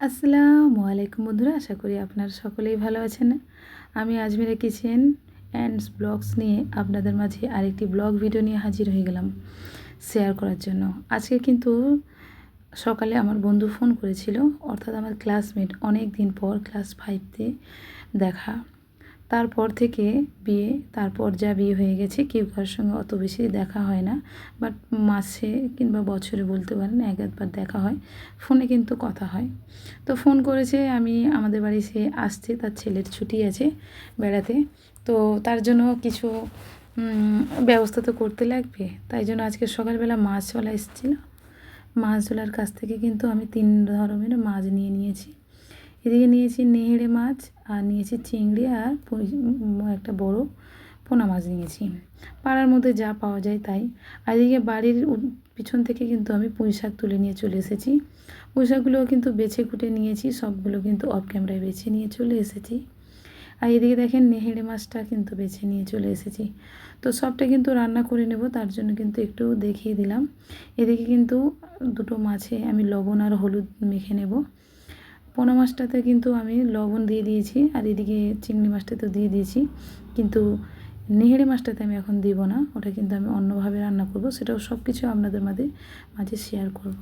আসসালামু আলাইকুম বন্ধুরা, আশা করি আপনারা সকলেই ভালো আছেন। আমি আজমিরা কিচেন অ্যান্ড ব্লগস নিয়ে আপনাদের মাঝে আরেকটি ব্লগ ভিডিও নিয়ে হাজির হয়ে গেলাম শেয়ার করার জন্য। আজকে কিন্তু সকালে আমার বন্ধু ফোন করেছিল, অর্থাৎ আমার ক্লাসমেট, অনেক দিন পর ক্লাস 5তে দেখা। তারপর থেকে বিয়ে, তারপর যা বিয়ে হয়ে গেছে, কেউ কারোর সঙ্গে অত বেশি দেখা হয় না, বাট মাসে কিংবা বছরে বলতে পারেন এক একবার দেখা হয়, ফোনে কিন্তু কথা হয়। তো ফোন করেছে, আমি আমাদের বাড়ি সে আসছে, তার ছেলের ছুটি আছে বেড়াতে, তো তার জন্য কিছু ব্যবস্থা তো করতে লাগবে। তাই জন্য আজকে সকালবেলা মাছওয়ালা এসেছিলো, মাছওয়ালার কাছ থেকে কিন্তু আমি 3 ধরনের মাছ নিয়েছি। এদিকে নিয়েছি নেহেড়ে মাছ, আর নিয়েছি চিংড়ি, আর একটা বড় পোনা মাছ নিয়েছি। পাড়ার মধ্যে যা পাওয়া যায় তাই। আর এদিকে বাড়ির পিছন থেকে কিন্তু আমি পুঁই শাক তুলে নিয়ে চলে এসেছি। পুঁই শাকগুলোও কিন্তু বেছে কুটে নিয়েছি, সবগুলো কিন্তু অফ ক্যামেরায় বেছে নিয়ে চলে এসেছি। আর এদিকে দেখেন নেহেড়ে মাছটা কিন্তু বেছে নিয়ে চলে এসেছি। তো সবটা কিন্তু রান্না করে নেব, তার জন্য কিন্তু একটু দেখিয়ে দিলাম। এদিকে কিন্তু দুটো মাছে আমি লবণ আর হলুদ মেখে নেব। পোনা মাছটাতে কিন্তু আমি লবণ দিয়ে দিয়েছি, আর এদিকে চিংড়ি মাছটাতেও দিয়ে দিয়েছি, কিন্তু নেহেড়ে মাছটাতে আমি এখন দিব না, ওটা কিন্তু আমি অন্যভাবে রান্না করব, সেটাও সব কিছু আপনাদের মাঝে শেয়ার করব।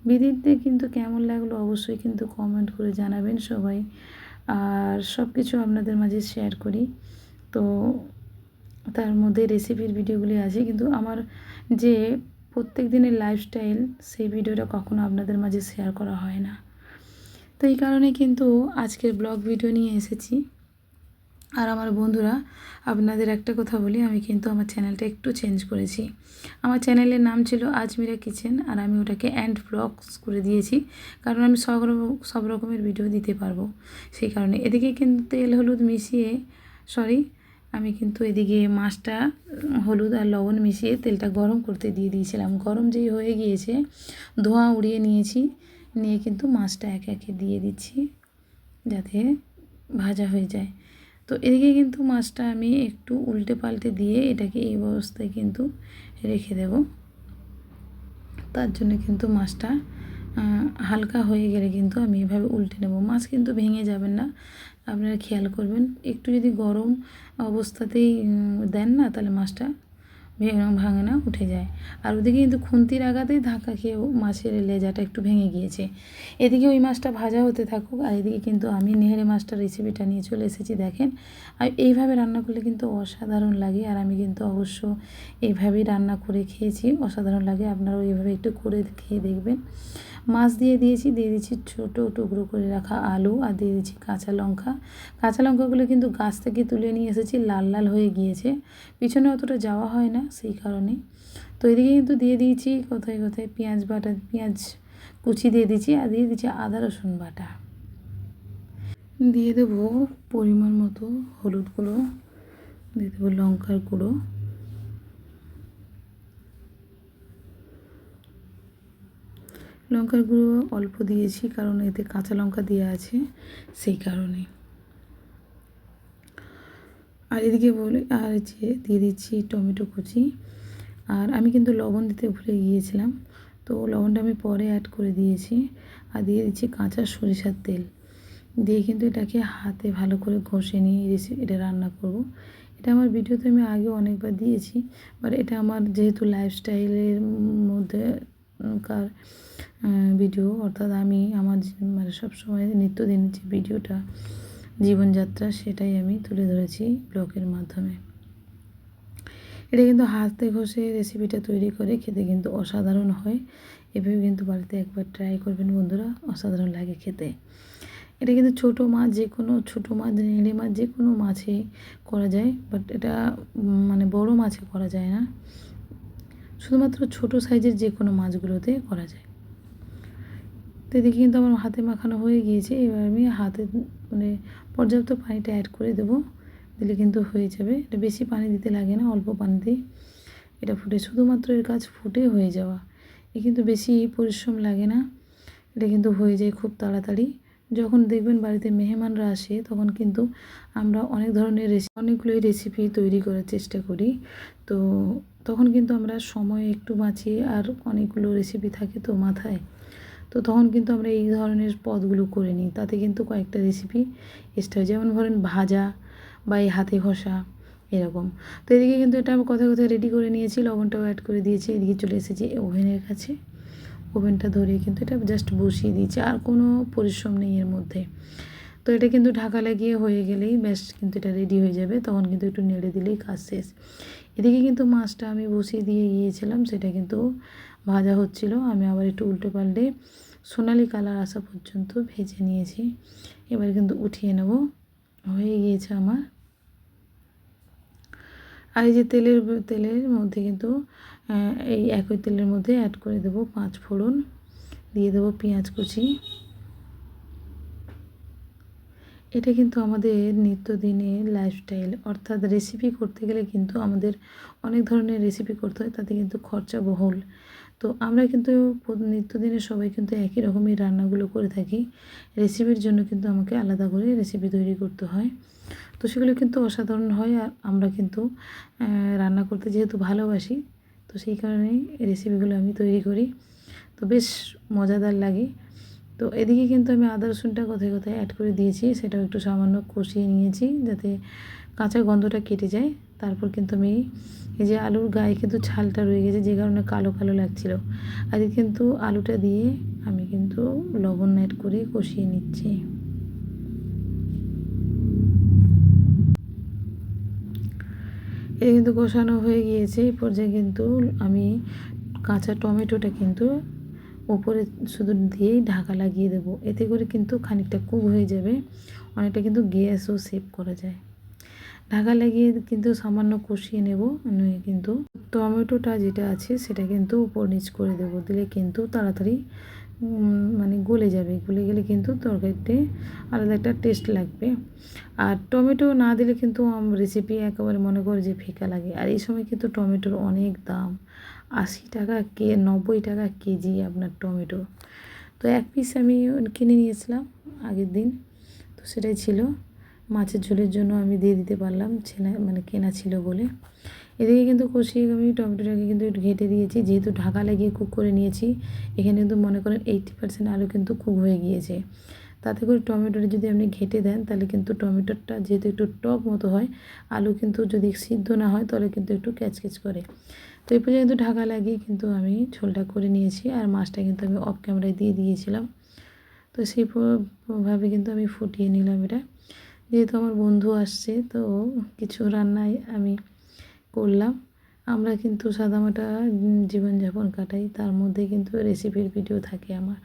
ভিডিওতে কিন্তু কেমন লাগলো অবশ্যই কিন্তু কমেন্ট করে জানাবেন সবাই, আর সব কিছু আপনাদের মাঝে শেয়ার করি। তো তার মধ্যে রেসিপির ভিডিওগুলি আছে, কিন্তু আমার যে প্রত্যেক দিনের লাইফস্টাইল, সেই ভিডিওটা কখনো আপনাদের মাঝে শেয়ার করা হয় না। তো এই কারণে কিন্তু আজকের ব্লগ ভিডিও নিয়ে এসেছি। আর আমার বন্ধুরা, আপনাদের একটা কথা বলি, আমি কিন্তু আমার চ্যানেলটা একটু চেঞ্জ করেছি। আমার চ্যানেলের নাম ছিল আজমিরা কিচেন, আর আমি ওটাকে অ্যান্ড ব্লগস করে দিয়েছি, কারণ আমি সব রকমের ভিডিও দিতে পারবো। সেই কারণে এদিকে কিন্তু তেল হলুদ মিশিয়ে, আমি কিন্তু এদিকে মাছটা হলুদ আর লবণ মিশিয়ে তেলটা গরম করতে দিয়ে দিয়েছিলাম। গরম যেই হয়ে গিয়েছে, ধোঁয়া উড়িয়ে নিয়েছি, নিয়ে কিন্তু মাছটা একে একে দিয়ে দিচ্ছি যাতে ভাজা হয়ে যায়। তো এদিকে কিন্তু মাছটা আমি একটু উল্টে পাল্টে দিয়ে এটাকে এই অবস্থায় কিন্তু রেখে দেব। তার জন্য কিন্তু মাছটা হালকা হয়ে গেলে কিন্তু আমি এভাবে উল্টে নেব। মাছ কিন্তু ভেঙে যাবেন না, আপনারা খেয়াল করবেন। একটু যদি গরম অবস্থাতেই দেন না, তাহলে মাছটা ভাঙে না, উঠে যায়। আর ওদিকে কিন্তু খুন্তির আঘাতেই ধাক্কা খেয়েও মাছের লেজাটা একটু ভেঙে গিয়েছে। এদিকে ওই মাছটা ভাজা হতে থাকুক, আর এদিকে কিন্তু আমি নেহেড়ে মাছটার রেসিপিটা নিয়ে চলে এসেছি। দেখেন, আর এইভাবে রান্না করলে কিন্তু অসাধারণ লাগে, আর আমি কিন্তু অবশ্য এইভাবেই রান্না করে খেয়েছি, অসাধারণ লাগে। আপনারাও এইভাবে একটু করে খেয়ে দেখবেন। মাছ দিয়ে দিয়েছি ছোটো টুকরো করে রাখা আলু, আর দিয়ে দিচ্ছি কাঁচা লঙ্কা। কাঁচা লঙ্কাগুলো কিন্তু গাছ থেকে তুলে নিয়ে এসেছি, লাল লাল হয়ে গিয়েছে, পিছনে অতটা যাওয়া হয় না সেই কারণে। তো এদিকে কিন্তু দিয়ে দিয়েছি কোথায় পেঁয়াজ কুচি দিয়ে দিচ্ছি, আর দিয়ে দিচ্ছি আদা রসুন বাটা। দিয়ে দেবো পরিমাণ মতো হলুদ গুঁড়ো, দিয়ে দেবো লঙ্কার গুঁড়ো, অল্প দিয়েছি কারণ এতে কাঁচা লঙ্কা দেওয়া আছে সেই কারণে। আর এদিকে দিয়ে দিচ্ছি টমেটো কুচি। আর আমি কিন্তু লবণ দিতে ভুলে গিয়েছিলাম, তো লবণটা আমি পরে অ্যাড করে দিয়েছি। আর দিয়ে দিচ্ছি কাঁচা সরিষার তেল, দিয়ে কিন্তু এটাকে হাতে ভালো করে ঘষে নিয়ে এটা রান্না করব। এটা আমার ভিডিওতে আমি আগেও অনেকবার দিয়েছি, বাট এটা আমার যেহেতু লাইফস্টাইলের মধ্যে কার ভিডিও, অর্থাৎ আমি আমার সবসময় নিত্যদিনের যে ভিডিওটা, জীবনযাত্রা, সেটাই আমি তুলে ধরেছি ব্লগের মাধ্যমে। এটা কিন্তু হাতে ঘষে রেসিপিটা তৈরি করে খেতে কিন্তু অসাধারণ হয়। এভাবে কিন্তু বাড়িতে একবার ট্রাই করবেন বন্ধুরা, অসাধারণ লাগে খেতে। এটা কিন্তু ছোটো মাছ, নেড়ে মাছ যে কোনো মাছে করা যায়, বাট এটা বড় মাছে করা যায় না, শুধুমাত্র ছোটো সাইজের যে কোনো মাছগুলোতে করা যায়। তো এদিকে কিন্তু আমার হাতে মাখানো হয়ে গিয়েছে, এবার আমি হাতে পর্যাপ্ত পানিটা অ্যাড করে দেবো, দিলে কিন্তু হয়ে যাবে। এটা বেশি পানি দিতে লাগে না, অল্প পানিতেই এটা শুধুমাত্র এর কাজ ফুটে হয়ে যাওয়া। এ কিন্তু বেশি পরিশ্রম লাগে না, এটা কিন্তু হয়ে যায় খুব তাড়াতাড়ি। যখন দেখবেন বাড়িতে মেহমানরা আসে, তখন কিন্তু আমরা অনেকগুলোই রেসিপি তৈরি করার চেষ্টা করি। তো তখন কিন্তু আমরা সময় একটু বাঁচিয়ে, আর অনেকগুলো রেসিপি থাকে তো মাথায়, তো তো তখন কিন্তু আমরা এই ধরনের পদগুলো করে নিই, তাতে কিন্তু কয়েকটা রেসিপি এক্সট্রা হয়, যেমন ধরেন ভাজা বা এই হাতে ঘষা এরকম। তো এদিকে কিন্তু এটা আমি কথায় কথায় রেডি করে নিয়েছি, লবণটাও অ্যাড করে দিয়েছি। এদিকে চলে এসেছি ওভেনের কাছে, ওভেনটা ধরিয়ে কিন্তু এটা জাস্ট বসিয়ে দিয়েছি, আর কোনো পরিশ্রম নেই এর মধ্যে। তো এটা কিন্তু ঢাকা লাগিয়ে হয়ে গেলেই ব্যাস কিন্তু এটা রেডি হয়ে যাবে, তখন কিন্তু একটু নেড়ে দিলেই কাজ শেষ। এদিকে কিন্তু মাছটা আমি বসিয়ে দিয়ে গিয়েছিলাম, সেটা কিন্তু ভাজা হচ্ছিল। আমি আবার একটু উল্টে পাল্টে সোনালি কালার আসা পর্যন্ত ভেজে নিয়েছি। এবার কিন্তু উঠিয়ে নেব, হয়ে গিয়েছে আমার। আর এই যে তেলের মধ্যে কিন্তু এই একই তেলের মধ্যে অ্যাড করে দেবো 5 ফোড়ন, দিয়ে দেবো পেঁয়াজ কুচি। এটা কিন্তু আমাদের নিত্যদিনের লাইফস্টাইল, অর্থাৎ রেসিপি করতে গেলে কিন্তু আমাদের অনেক ধরনের রেসিপি করতে হয়, তাতে কিন্তু খরচা বহুল। তো আমরা কিন্তু নিত্যদিনের সবাই কিন্তু একই রকমের রান্নাগুলো করে থাকি, রেসিপির জন্য কিন্তু আমাকে আলাদা করে রেসিপি তৈরি করতে হয়। তো সেগুলো কিন্তু অসাধারণ হয়, আর আমরা কিন্তু রান্না করতে যেহেতু ভালোবাসি, তো সেই কারণেই রেসিপিগুলো আমি তৈরি করি, তো বেশ মজাদার লাগে। তো এদিকে কিন্তু আমি আদা রসুনটা কোথায় কোথায় অ্যাড করে দিয়েছি, সেটাও একটু সামান্য কষিয়ে নিয়েছি যাতে কাঁচা গন্ধটা কেটে যায়। তারপর কিন্তু আমি এই যে আলুর গায়ে কিন্তু ছালটা রয়ে গেছে, যে কারণে কালো কালো লাগছিল, আর কিন্তু আলুটা দিয়ে আমি কিন্তু লবণ অ্যাড করে কষিয়ে নিচ্ছি। এটা কিন্তু কষানো হয়ে গিয়েছে। এই পর্যায়ে কিন্তু আমি কাঁচা টমেটোটা কিন্তু ওপরে শুধু দিয়েই ঢাকা লাগিয়ে দেবো, এতে করে কিন্তু খানিকটা কুক হয়ে যাবে, অনেকটা কিন্তু গ্যাসও সেভ করা যায়। ঢাকা লাগিয়ে কিন্তু সামান্য কষিয়ে নেব, নিয়ে কিন্তু টমেটোটা যেটা আছে সেটা কিন্তু উপর নিচ করে দেবো, দিলে কিন্তু তাড়াতাড়ি মানে গলে যাবে। গলে গেলে কিন্তু তরকারিতে আলাদা একটা টেস্ট লাগবে। আর টমেটো না দিলে কিন্তু রেসিপি একেবারে মনে করে যে ফিকা লাগে। আর এই সময় কিন্তু টমেটোর অনেক দাম, 80 টাকা 90 টাকা কেজি আপনার টমেটো। তো এক পিস আমি কিনে নিয়েছিলাম আগের দিন, তো সেটাই ছিল, মাছের ঝোলের জন্য আমি দিয়ে দিতে পারলাম, মানে কেনা ছিল বলে। এদিকে কিন্তু কষিয়ে আমি টমেটোটাকে কিন্তু একটু ঘেঁটে দিয়েছি, যেহেতু ঢাকা লাগিয়ে কুক করে নিয়েছি। এখানে কিন্তু মনে করেন 80% আলু কিন্তু কুক হয়ে গিয়েছে। তাতে করে টমেটোটা যদি আপনি ঘেঁটে দেন, তাহলে কিন্তু টমেটোটা যেহেতু একটু টক মতো হয়, আলু কিন্তু যদি সিদ্ধ না হয় তাহলে কিন্তু একটু ক্যাচক্যাচ করে। তো এই পর্যন্ত কিন্তু ঢাকা লাগিয়ে কিন্তু আমি ঝোলটা করে নিয়েছি, আর মাছটা কিন্তু আমি অফ ক্যামেরায় দিয়ে দিয়েছিলাম। তো সেইভাবে কিন্তু আমি ফুটিয়ে নিলাম এটা। যেহেতু আমার বন্ধু আসছে, তো কিছু রান্নাই আমি করলাম। আমরা কিন্তু সাদামাটা জীবনযাপন কাটাই, তার মধ্যে কিন্তু রেসিপির ভিডিও থাকে আমার।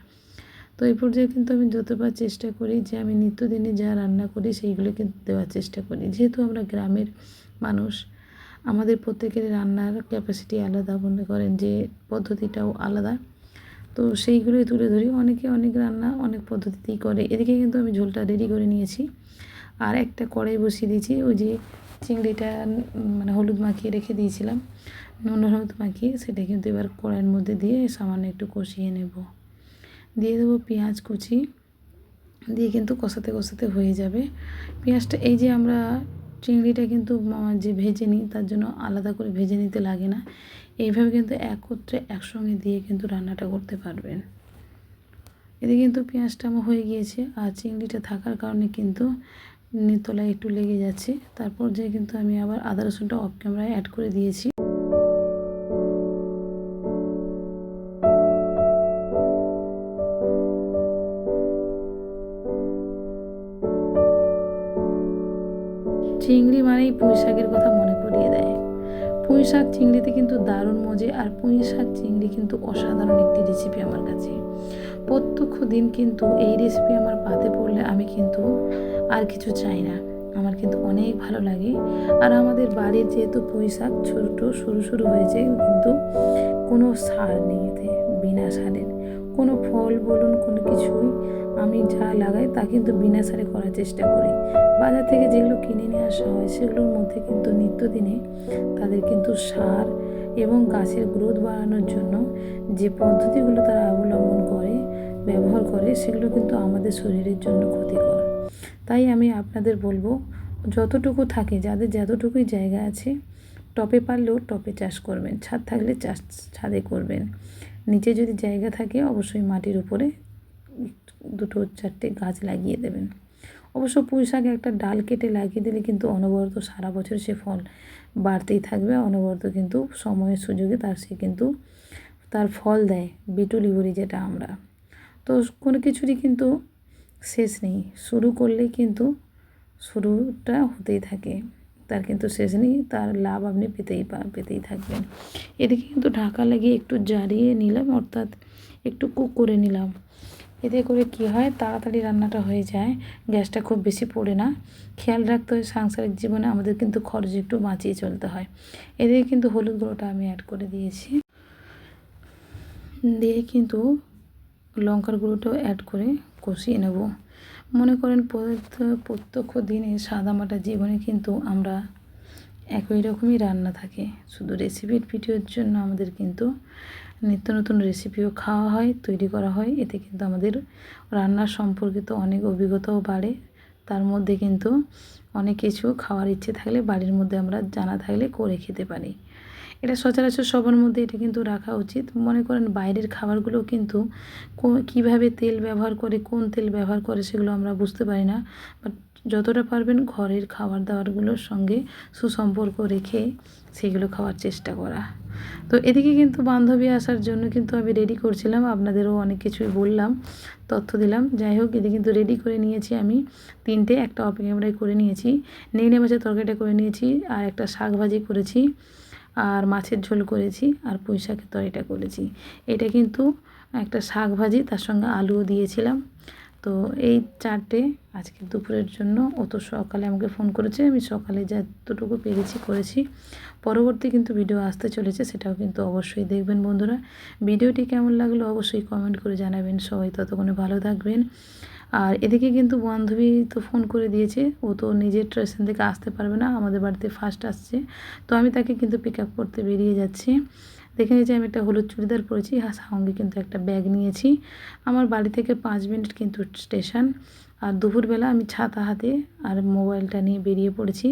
তো এই পর্যায়ে কিন্তু আমি যতবার চেষ্টা করি যে আমি নিত্যদিনে যা রান্না করি সেইগুলো কিন্তু দেওয়ার চেষ্টা করি। যেহেতু আমরা গ্রামের মানুষ, আমাদের প্রত্যেকের রান্নার ক্যাপাসিটি আলাদা, মনে করেন যে পদ্ধতিটাও আলাদা, তো সেইগুলোই তুলে ধরি। অনেকে অনেক রান্না অনেক পদ্ধতিতেই করে। এদিকে কিন্তু আমি ঝোলটা রেডি করে নিয়েছি, আর একটা কড়াই বসিয়ে দিয়েছি। ওই যে চিংড়িটা মানে হলুদ মাখিয়ে রেখে দিয়েছিলাম, নুন হলুদ মাখিয়ে, সেটা কিন্তু এবার কড়াইয়ের মধ্যে দিয়ে সামান্য একটু কষিয়ে নেব। দিয়ে দেবো পেঁয়াজ কুচি, দিয়ে কিন্তু কষাতে কষাতে হয়ে যাবে পেঁয়াজটা। এই যে আমরা চিংড়িটা কিন্তু যে ভেজে নিই, তার জন্য আলাদা করে ভেজে নিতে লাগে না, এইভাবে কিন্তু একত্রে একসঙ্গে দিয়ে কিন্তু রান্নাটা করতে পারবেন। এদিকে কিন্তু পেঁয়াজটা আমার হয়ে গিয়েছে, আর চিংড়িটা থাকার কারণে কিন্তু তলায় একটু লেগে যাচ্ছে। তারপর যে কিন্তু আমি আবার আদা রসুনটা অফ ক্যামেরায় অ্যাড করে দিয়েছি। চিংড়ি মানেই পুঁই শাকের কথা মনে করিয়ে দেয়। পুঁই শাক চিংড়িতে কিন্তু দারুণ মজে, আর পুঁই শাক চিংড়ি কিন্তু অসাধারণ একটি রেসিপি আমার কাছে। প্রত্যক্ষ দিন কিন্তু এই রেসিপি আমার পাতে পড়লে আমি কিন্তু আর কিছু চাই না, আমার কিন্তু অনেক ভালো লাগে। আর আমাদের বাড়ির যেহেতু পুঁই শাক ছোটো সরু সরু হয়েছে, কিন্তু কোনো সার নেই এতে, বিনা সারের। কোনো ফল বলুন কোনো কিছুই আমি যা লাগাই তা কিন্তু বিনা সারে করার চেষ্টা করি। বাজার থেকে যেগুলো কিনে নিয়ে আসা হয় সেগুলোর মধ্যে কিন্তু নিত্যদিনে তাদের কিন্তু সার এবং গাছের গ্রোথ বাড়ানোর জন্য যে পদ্ধতিগুলো তারা অবলম্বন করে ব্যবহার করে, সেগুলো কিন্তু আমাদের শরীরের জন্য ক্ষতিকর। তাই আমি আপনাদের বলবো, যতটুকু থাকে, যাদের যতটুকুই জায়গা আছে, টবে পারলেও টবে চাষ করবেন, ছাদ থাকলে ছাদে করবেন। নিচে যদি জায়গা থাকে অবশ্যই মাটির উপরে 2-4টে গাছ লাগিয়ে দেবেন। অবশ্য পুঁই শাকে একটা ডাল কেটে লাগিয়ে দিলে কিন্তু অনবরত সারা বছর সে ফল বাড়তেই থাকবে, অনবরত কিন্তু সময়ের সুযোগে সে কিন্তু তার ফল দেয়, বিটুলি বলি যেটা আমরা। তো কোনো কিছুরই কিন্তু শেষ নেই, শুরু করলেই কিন্তু শুরুটা হতেই থাকে, তার কিন্তু শেষ নেই, তার লাভ আপনি পেতেই থাকবেন। এদিকে কিন্তু ঢাকা লাগিয়ে একটু জ্বালিয়ে নিলাম, অর্থাৎ একটু কুক করে নিলাম। এতে করে কি হয়, তাড়াতাড়ি রান্নাটা হয়ে যায়, গ্যাসটা খুব বেশি পড়ে না। খেয়াল রাখতে হয় সাংসারিক জীবনে আমাদের কিন্তু খরচ একটু বাঁচিয়ে চলতে হয়। এদিকে কিন্তু হলুদ গুঁড়োটা আমি অ্যাড করে দিয়েছি, দিয়ে কিন্তু লঙ্কার গুঁড়োটাও অ্যাড করে কষিয়ে নেব। মনে করেন প্রত্যক্ষ দিনে সাদামাটা জীবনে কিন্তু আমরা একই রকমই রান্না থাকে, শুধু রেসিপির ভিডিওর জন্য আমাদের কিন্তু নিত্য নতুন রেসিপিও খাওয়া হয়, তৈরি করা হয়। এতে কিন্তু আমাদের রান্নার সম্পর্কিত অনেক অভিজ্ঞতাও বাড়ে। তার মধ্যে কিন্তু অনেক কিছু খাওয়ার ইচ্ছে থাকলে বাড়ির মধ্যে আমরা জানা থাকলে করে খেতে পারি। এটা সচরাচর সবার মধ্যে এটা কিন্তু রাখা উচিত। মনে করেন বাইরের খাবারগুলো কিন্তু কীভাবে তেল ব্যবহার করে, কোন তেল ব্যবহার করে সেগুলো আমরা বুঝতে পারি না। বাট যতটা পারবেন ঘরের খাবার দাবারগুলোর সঙ্গে সুসম্পর্ক রেখে সেগুলো খাওয়ার চেষ্টা করা। তো এদিকে কিন্তু বান্ধবী আসার জন্য কিন্তু আমি রেডি করছিলাম, আপনাদেরও অনেক কিছুই বললাম, তথ্য দিলাম। যাই হোক, এদিকে কিন্তু রেডি করে নিয়েছি আমি 3টে, একটা অফ ক্যামেরায় করে নিয়েছি, নেংড়ে মাছের তরকারিটা করে নিয়েছি, আর একটা শাক ভাজি করেছি, আর মাছের ঝোল করেছি, আর পুঁই শাকের তরকারিটা করেছি। এটা কিন্তু একটা শাক ভাজি, তার সঙ্গে আলুও দিয়েছিলাম। তো এই 4টে আজকে দুপুরের জন্য। ও তো সকালে আমাকে ফোন করেছে, আমি সকালে যতটুকু পেরেছি করেছি। পরবর্তী কিন্তু ভিডিও আসতে চলেছে, সেটাও কিন্তু অবশ্যই দেখবেন বন্ধুরা। ভিডিওটি কেমন লাগলো অবশ্যই কমেন্ট করে জানাবেন। সবাই ততক্ষণে ভালো থাকবেন। আর এদিকে কিন্তু বান্ধবী তো ফোন করে দিয়েছে, ও তো নিজের স্টেশন থেকে আসতে পারবে না, আমাদের বাড়িতে ফার্স্ট আসছে। তো আমি তাকে কিন্তু পিক আপ করতে বেরিয়ে যাচ্ছি। দেখে নিয়েছি আমি একটা হলুদ চুড়িদার পরেছি, সঙ্গে কিন্তু একটা ব্যাগ নিয়েছি। আমার বাড়ি থেকে 5 মিনিট কিন্তু স্টেশন। আর দুপুরবেলা আমি ছাতা হাতে আর মোবাইলটা নিয়ে বেরিয়ে পড়েছি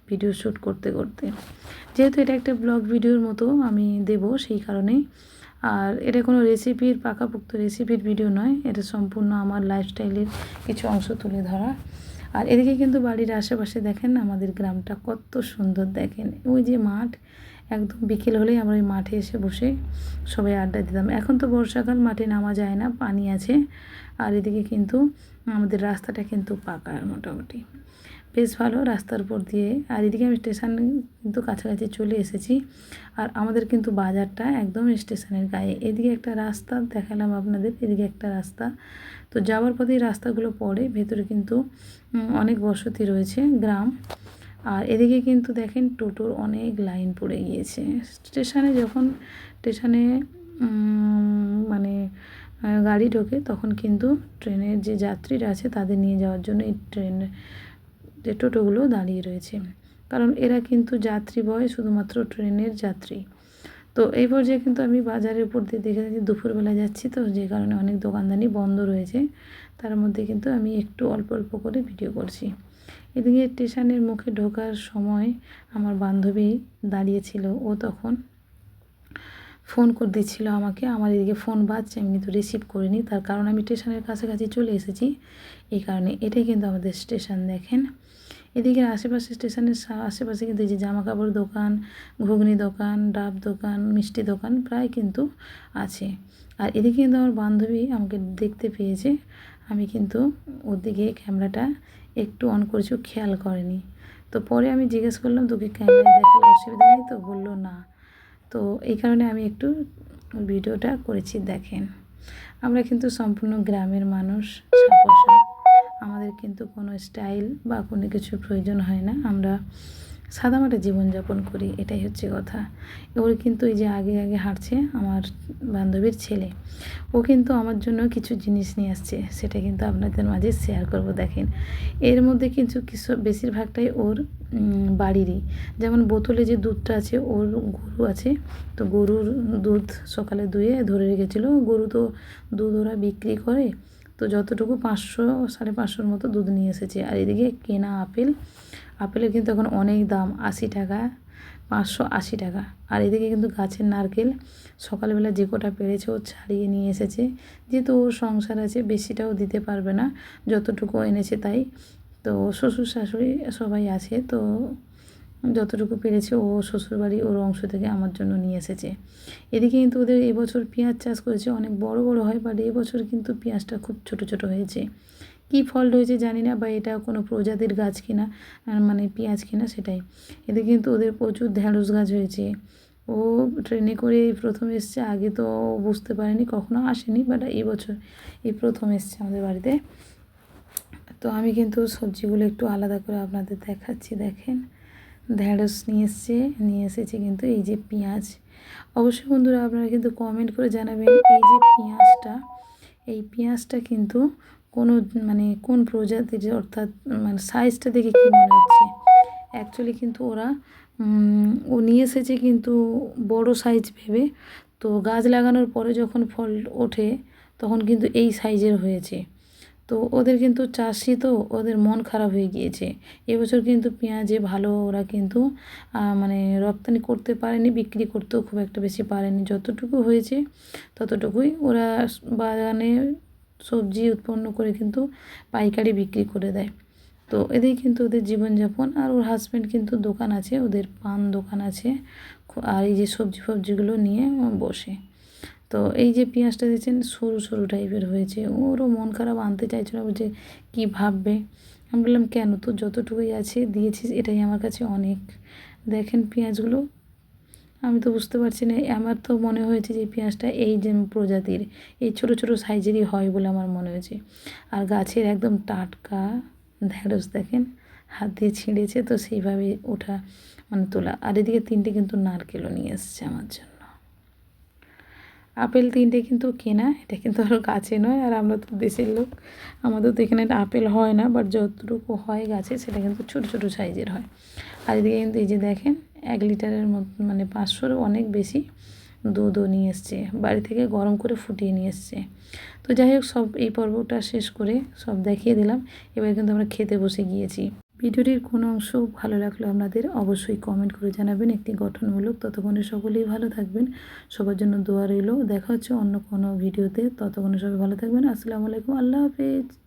ভিডিও শ্যুট করতে করতে। যেহেতু এটা একটা ব্লগ ভিডিওর মতো আমি দেব, সেই কারণেই। আর এটা কোনো রেসিপির পাকাপোক্ত রেসিপির ভিডিও নয়, এটা সম্পূর্ণ আমার লাইফস্টাইলের কিছু অংশ তুলে ধরা। আর এদিকে কিন্তু বাড়ির আশেপাশে দেখেন আমাদের গ্রামটা কত সুন্দর, দেখেন ওই যে মাঠ, একদম বিকেল হলেই আমরা ওই মাঠে এসে বসে সবাই আড্ডা দিতাম। এখন তো বর্ষাকাল, মাঠে নামা যায় না, পানি আছে। আর এদিকে কিন্তু আমাদের রাস্তাটা কিন্তু পাকা মোটামুটি বেশ ভালো, রাস্তার উপর দিয়ে। আর এদিকে আমি স্টেশন কিন্তু কাছাকাছি চলে এসেছি। আর আমাদের কিন্তু বাজারটা একদম স্টেশনের গায়ে। এদিকে একটা রাস্তা দেখালাম আপনাদের, এদিকে একটা রাস্তা। তো যাওয়ার পথেই রাস্তাগুলো পড়ে, ভেতরে কিন্তু অনেক বসতি রয়েছে, গ্রাম। আর এদিকে কিন্তু দেখেন টোটোর অনেক লাইন পড়ে গিয়েছে। স্টেশনে মানে গাড়ি ঢোকে, তখন কিন্তু ট্রেনের যে যাত্রীরা আছে তাদের নিয়ে যাওয়ার জন্য এই যে টোটোগুলো দাঁড়িয়ে রয়েছে, কারণ এরা কিন্তু যাত্রী বয় শুধুমাত্র ট্রেনের যাত্রী। তো এই পর্যায়ে কিন্তু আমি বাজারের উপর দিয়ে দেখে যাচ্ছি, দুপুরবেলা যাচ্ছি তো, যে কারণে অনেক দোকানদানি বন্ধ রয়েছে। তার মধ্যে কিন্তু আমি একটু অল্প অল্প করে ভিডিও করছি। এদিকে স্টেশনের মুখে ঢোকার সময় আমার বান্ধবী দাঁড়িয়েছিল, ও তখন ফোন করে দিচ্ছিল আমাকে। আমার এদিকে ফোন বাজছে, আমি কিন্তু রিসিভ করিনি, তার কারণ আমি স্টেশনের কাছাকাছি চলে এসেছি, এই কারণে। এটাই কিন্তু আমাদের স্টেশন দেখেন। এদিকে আশেপাশে স্টেশনের আশেপাশে কিন্তু এই যে জামা কাপড় দোকান, ঘুগনি দোকান, ডাব দোকান, মিষ্টি দোকান প্রায় কিন্তু আছে। আর এদিকে কিন্তু আমার বান্ধবী আমাকে দেখতে পেয়েছে, আমি কিন্তু ওর দিকে ক্যামেরাটা একটু অন করেছি, খেয়াল করেনি। তো পরে আমি জিজ্ঞেস করলাম, তোকে ক্যামেরায় দেখালে অসুবিধা নেই তো? বললো না। তো এই কারণে আমি একটু ভিডিওটা করেছি। দেখেন আমরা কিন্তু সম্পূর্ণ গ্রামের মানুষ, সাপোসা, আমাদের কিন্তু কোনো স্টাইল বা কোনো কিছুর প্রয়োজন হয় না, আমরা সাদামাটা জীবনযাপন করি, এটাই হচ্ছে কথা। ওর কিন্তু এই যে আগে আগে হাঁটছে আমার বান্ধবীর ছেলে, ও কিন্তু আমার জন্য কিছু জিনিস নিয়ে আসছে, সেটা কিন্তু আপনাদের মাঝে শেয়ার করব। দেখেন এর মধ্যে কিন্তু কিছু বেশিরভাগটাই ওর বাড়িরই। যেমন বোতলে যে দুধটা আছে, ওর গরু আছে, তো গরুর দুধ সকালে ধুয়ে ধরে রেখেছিলো। গরু তো দুধ ওরা বিক্রি করে, তো যতটুকু 500 550 মতো দুধ নিয়ে এসেছে। আর এদিকে কেনা আপেলের কিন্তু এখন অনেক দাম, 80 টাকা 580 টাকা। আর এদিকে কিন্তু গাছের নারকেল সকালবেলা যে কটা পেরেছে ও ছাড়িয়ে নিয়ে এসেছে, যেহেতু ওর সংসার আছে বেশিটাও দিতে পারবে না, যতটুকু এনেছে তাই। তো শ্বশুর শাশুড়ি সবাই আছে, তো যতটুকু পেরেছে ও শ্বশুরবাড়ি ওর অংশ থেকে আমার জন্য নিয়ে এসেছে। এদিকে কিন্তু ওদের এবছর পেঁয়াজ চাষ করেছে, অনেক বড় বড় হয়, বাট এবছর কিন্তু পেঁয়াজটা খুব ছোট ছোট হয়েছে। কী ফল্ট হয়েছে জানি না, বা এটা কোনো প্রজাতির গাছ কিনা, মানে পেঁয়াজ কিনা সেটাই। এদিকে কিন্তু ওদের প্রচুর ঢ্যাঁড়স গাছ হয়েছে। ও ট্রেনে করে এই প্রথম এসছে, আগে তো বুঝতে পারেনি, কখনো আসেনি, বাট এবছর এই প্রথম এসছে আমাদের বাড়িতে। তো আমি কিন্তু সবজিগুলো একটু আলাদা করে আপনাদের দেখাচ্ছি। দেখেন, ঢ্যাঁড়স নিয়ে এসেছে কিন্তু এই যে পেঁয়াজ। অবশ্যই বন্ধুরা আপনারা কিন্তু কমেন্ট করে জানাবেন এই যে এই পেঁয়াজটা কিন্তু কোনো মানে কোন প্রজাতির, অর্থাৎ মানে সাইজটা দেখে কী মনে হচ্ছে। অ্যাকচুয়ালি কিন্তু ও নিয়ে এসেছে কিন্তু বড় সাইজ ভেবে, তো গাছ লাগানোর পরে যখন ফল ওঠে তখন কিন্তু এই সাইজের হয়েছে। তো ওদের কিন্তু চাষি, তো ওদের মন খারাপ হয়ে গিয়েছে। এবছর কিন্তু পেঁয়াজে ভালো ওরা কিন্তু মানে রপ্তানি করতে পারেনি, বিক্রি করতেও খুব একটা বেশি পারেনি। যতটুকু হয়েছে ততটুকুই ওরা বাগানে সবজি উৎপন্ন করে কিন্তু পাইকারি বিক্রি করে দেয়। তো এদের কিন্তু ওদের জীবনযাপন। আর ওর হাজব্যান্ড কিন্তু দোকান আছে, ওদের পান দোকান আছে, আর এই যে সবজিগুলো নিয়ে বসে। তো এই যে পেঁয়াজটা দিয়েছেন সরু সরু টাইপের হয়েছে, ওরও মন খারাপ, আনতে চাইছিল, যে কী ভাববে। আমি বললাম কেন, তো যতটুকুই আছে দিয়েছিস এটাই আমার কাছে অনেক। দেখেন পেঁয়াজগুলো, আমি তো বুঝতে পারছি না, আমার তো মনে হয়েছে যে পেঁয়াজটা এই যে প্রজাতির এই ছোটো ছোটো সাইজেরই হয় বলে আমার মনে হয়েছে। আর গাছের একদম টাটকা ঢ্যাঁড়স দেখেন, হাত দিয়ে ছিঁড়েছে, তো সেইভাবে ওঠা মানে তোলা। আর এদিকে 3টে কিন্তু নারকেলও নিয়ে এসছে আমার জন্য। আপেল 3টে কিন্তু কেনা, এটা কিন্তু আরও গাছে নয়। আর আমরা তো দেশের লোক, আমাদের তো এখানে আপেল হয় না, বাট যতটুকু হয় গাছে সেটা কিন্তু ছোটো ছোটো সাইজের হয়। আর এদিকে কিন্তু এই যে দেখেন 1 লিটারের মতো, মানে 500-র অনেক বেশি দুধও নিয়ে এসছে, বাড়ি থেকে গরম করে ফুটিয়ে নিয়ে এসছে। তো যাই হোক, সব এই পর্বটা শেষ করে সব দেখিয়ে দিলাম। এবার কিন্তু আমরা খেতে বসে গিয়েছি। ভিডিওটির কোনো অংশ ভালো লাগলো আপনাদের অবশ্যই কমেন্ট করে জানাবেন, একটি গঠনমূলক। ততক্ষণে সকলেই ভালো থাকবেন, সবার জন্য দোয়া রইল। দেখা হচ্ছে অন্য কোনো ভিডিওতে, ততক্ষণে সবাই ভালো থাকবেন। আসসালামু আলাইকুম, আল্লাহ হাফেজ।